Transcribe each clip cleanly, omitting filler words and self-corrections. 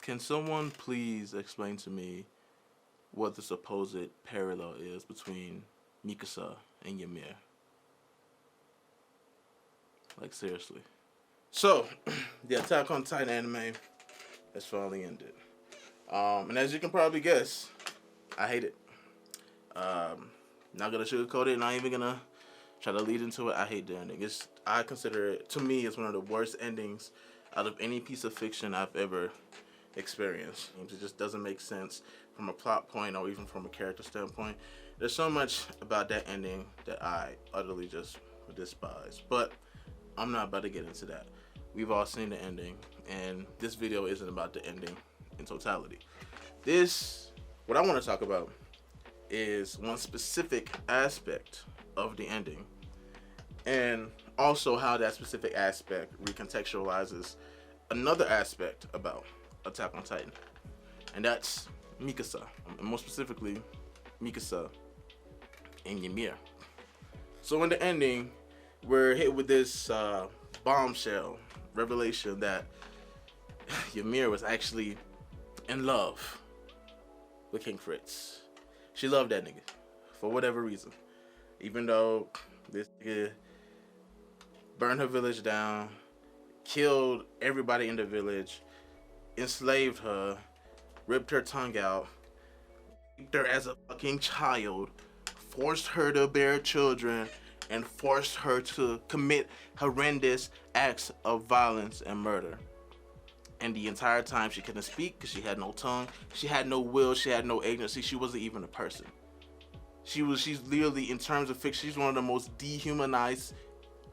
Can someone please explain to me what the supposed parallel is between Mikasa and Ymir? Like, seriously. So, the Attack on Titan anime has finally ended. And as you can probably guess, I hate it. Not gonna sugarcoat it, not even gonna try to lead into it. I hate the ending. I consider it, to me, it's one of the worst endings out of any piece of fiction I've ever experienced. It just doesn't make sense from a plot point or even from a character standpoint. There's so much about that ending that I utterly just despise. But I'm not about to get into that. We've all seen the ending, and this video isn't about the ending in totality. What I want to talk about is one specific aspect of the ending, and also how that specific aspect recontextualizes another aspect about Attack on Titan, and that's Mikasa, and more specifically Mikasa and Ymir. So in the ending, we're hit with this bombshell revelation that Ymir was actually in love with King Fritz. She loved that nigga for whatever reason, even though this nigga burned her village down, killed everybody in the village, enslaved her, ripped her tongue out, raped her as a fucking child, forced her to bear children, and forced her to commit horrendous acts of violence and murder. And the entire time she couldn't speak because she had no tongue, she had no will, she had no agency, she wasn't even a person. She's literally, in terms of fiction, she's one of the most dehumanized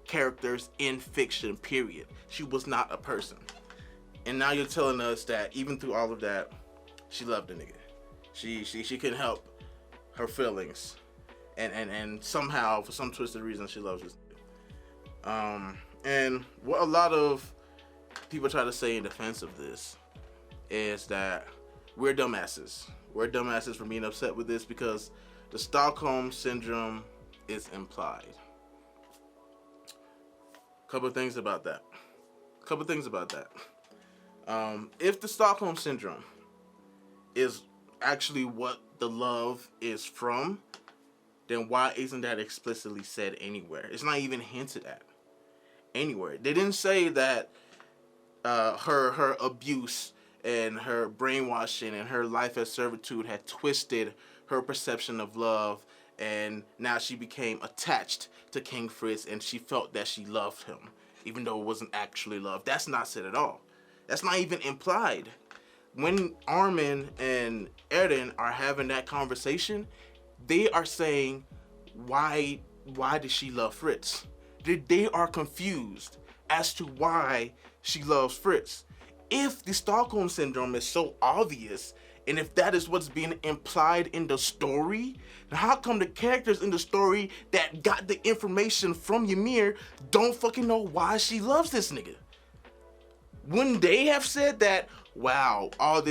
characters in fiction, period. She was not a person. And now you're telling us that even through all of that, she loved the nigga. She couldn't help her feelings. And somehow, for some twisted reason, she loves this nigga. And what a lot of people try to say in defense of this is that we're dumbasses. We're dumbasses for being upset with this because the Stockholm Syndrome is implied. Couple things about that. If the Stockholm Syndrome is actually what the love is from, then why isn't that explicitly said anywhere? It's not even hinted at anywhere. They didn't say that her abuse and her brainwashing and her life as servitude had twisted her perception of love, and now she became attached to King Fritz and she felt that she loved him, even though it wasn't actually love. That's not said at all. That's not even implied. When Armin and Eren are having that conversation, they are saying, why did she love Fritz? They are confused as to why she loves Fritz. If the Stockholm Syndrome is so obvious, and if that is what's being implied in the story, then how come the characters in the story that got the information from Ymir don't fucking know why she loves this nigga? Wouldn't they have said that, wow, all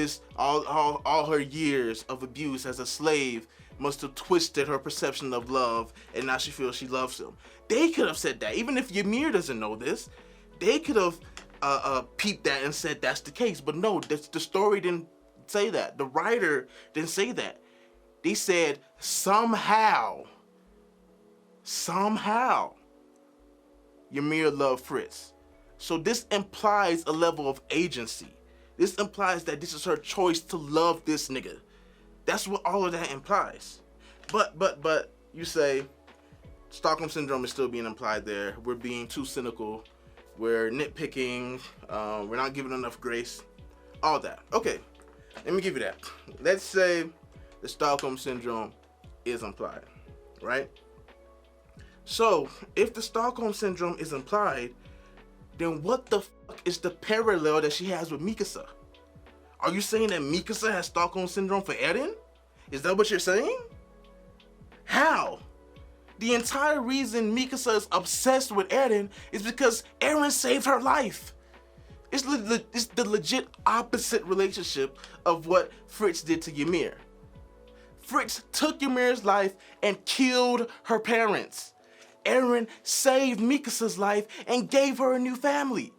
her years of abuse as a slave must have twisted her perception of love, and now she feels she loves him? They could have said that. Even if Ymir doesn't know this, they could have peeped that and said that's the case. But no, the story didn't say that. The writer didn't say that. They said somehow Ymir loved Fritz. So this implies a level of agency. This implies that this is her choice to love this nigga. That's what all of that implies. But you say Stockholm Syndrome is still being implied there. We're being too cynical. We're nitpicking. We're not giving enough grace. All that. Okay, let me give you that. Let's say the Stockholm Syndrome is implied, right? So if the Stockholm Syndrome is implied, then what the fuck is the parallel that she has with Mikasa? Are you saying that Mikasa has Stockholm Syndrome for Eren? Is that what you're saying? How? The entire reason Mikasa is obsessed with Eren is because Eren saved her life. It's the legit opposite relationship of what Fritz did to Ymir. Fritz took Ymir's life and killed her parents. Eren saved Mikasa's life and gave her a new family.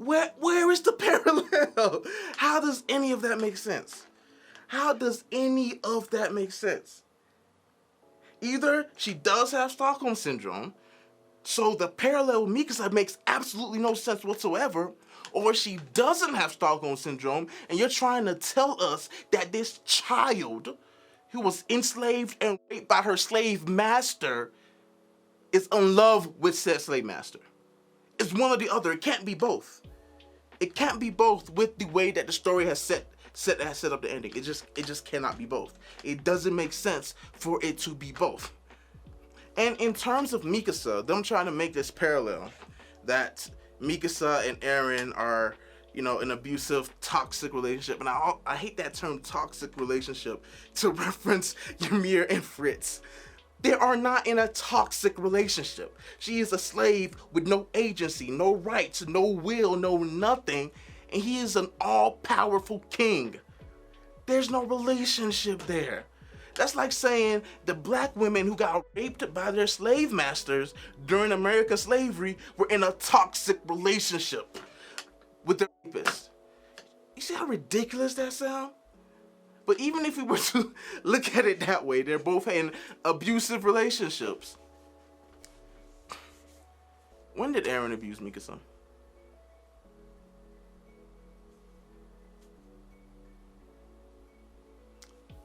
Where is the parallel? How does any of that make sense? How does any of that make sense? Either she does have Stockholm Syndrome, so the parallel with Mikasa makes absolutely no sense whatsoever, or she doesn't have Stockholm Syndrome, and you're trying to tell us that this child who was enslaved and raped by her slave master is in love with said slave master. It's one or the other. It can't be both. It can't be both with the way that the story has set up the ending. It just cannot be both. It doesn't make sense for it to be both. And in terms of Mikasa, them trying to make this parallel that Mikasa and Eren are, an abusive, toxic relationship. And I hate that term toxic relationship to reference Ymir and Fritz. They are not in a toxic relationship. She is a slave with no agency, no rights, no will, no nothing. And he is an all-powerful king. There's no relationship there. That's like saying the black women who got raped by their slave masters during American slavery were in a toxic relationship with their rapist. You see how ridiculous that sounds? But even if we were to look at it that way, they're both in abusive relationships. When did Eren abuse Mikasa?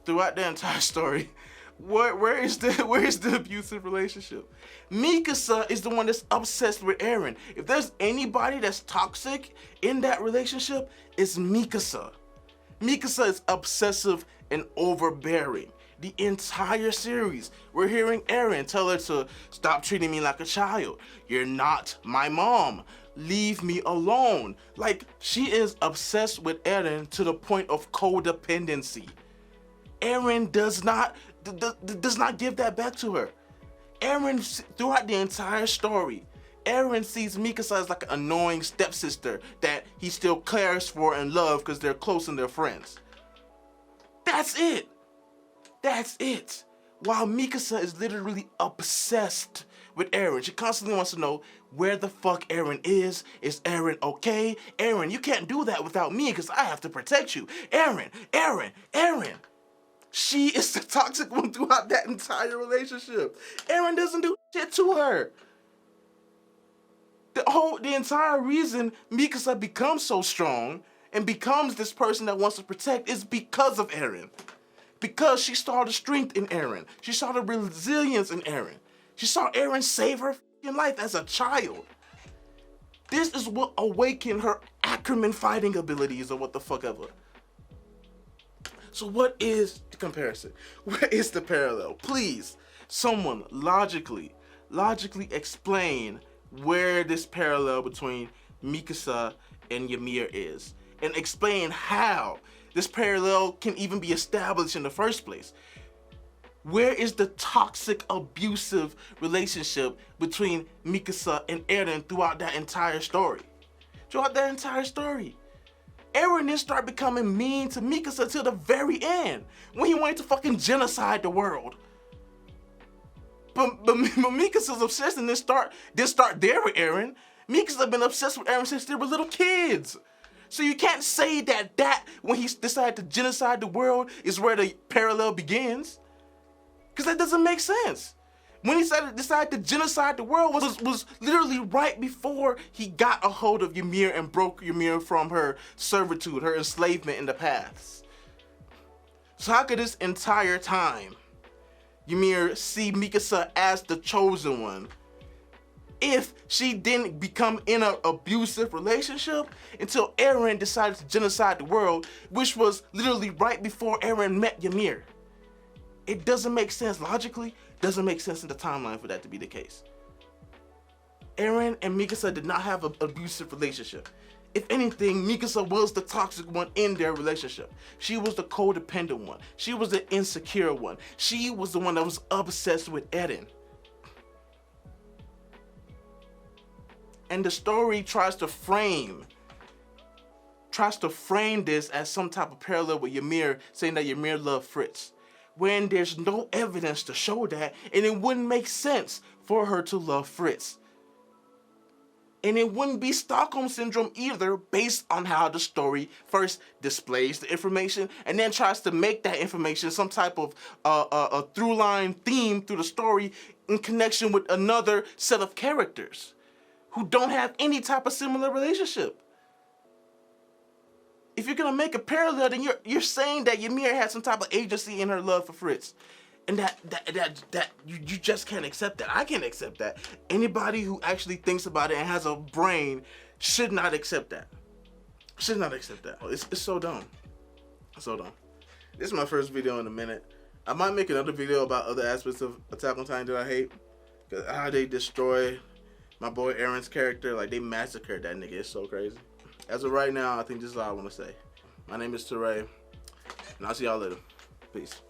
Throughout the entire story, where is the abusive relationship? Mikasa is the one that's obsessed with Eren. If there's anybody that's toxic in that relationship, it's Mikasa. Mikasa is obsessive and overbearing. The entire series, we're hearing Eren tell her to stop treating me like a child. You're not my mom. Leave me alone. Like, she is obsessed with Eren to the point of codependency. Eren does not give that back to her. Eren, throughout the entire story, Eren sees Mikasa as like an annoying stepsister that he still cares for and loves because they're close and they're friends. That's it. That's it. While Mikasa is literally obsessed with Eren. She constantly wants to know where the fuck Eren is. Is Eren okay? Eren, you can't do that without me because I have to protect you. Eren. She is the toxic one throughout that entire relationship. Eren doesn't do shit to her. The entire reason Mikasa becomes so strong and becomes this person that wants to protect is because of Eren. Because she saw the strength in Eren. She saw the resilience in Eren. She saw Eren save her life as a child. This is what awakened her Ackerman fighting abilities or what the fuck ever. So what is the comparison? Where is the parallel? Please, someone logically explain where this parallel between Mikasa and Ymir is, and explain how this parallel can even be established in the first place. Where is the toxic, abusive relationship between Mikasa and Eren throughout that entire story? Eren didn't start becoming mean to Mikasa till the very end, when he wanted to fucking genocide the world. But Mikasa's obsession didn't start there with Eren. Mikasa been obsessed with Eren since they were little kids. So you can't say that when he decided to genocide the world is where the parallel begins. Because that doesn't make sense. When he decided to genocide the world was literally right before he got a hold of Ymir and broke Ymir from her servitude, her enslavement in the past. So how could this entire time Ymir see Mikasa as the chosen one if she didn't become in an abusive relationship until Eren decided to genocide the world, which was literally right before Eren met Ymir? It doesn't make sense logically, doesn't make sense in the timeline for that to be the case. Eren and Mikasa did not have an abusive relationship. If anything, Mikasa was the toxic one in their relationship. She was the codependent one. She was the insecure one. She was the one that was obsessed with Eren. And the story tries to frame this as some type of parallel with Ymir, saying that Ymir loved Fritz, when there's no evidence to show that, and it wouldn't make sense for her to love Fritz. And it wouldn't be Stockholm Syndrome either, based on how the story first displays the information and then tries to make that information some type of a through-line theme through the story in connection with another set of characters who don't have any type of similar relationship. If you're gonna make a parallel, then you're saying that Ymir had some type of agency in her love for Fritz, and that you just can't accept that. I can't accept that. Anybody who actually thinks about it and has a brain should not accept that. Should not accept that. It's so dumb. So dumb. This is my first video in a minute. I might make another video about other aspects of Attack on Titan that I hate. Cause how they destroy my boy Aaron's character, like they massacred that nigga. It's so crazy. As of right now, I think this is all I want to say. My name is Teray, and I'll see y'all later. Peace.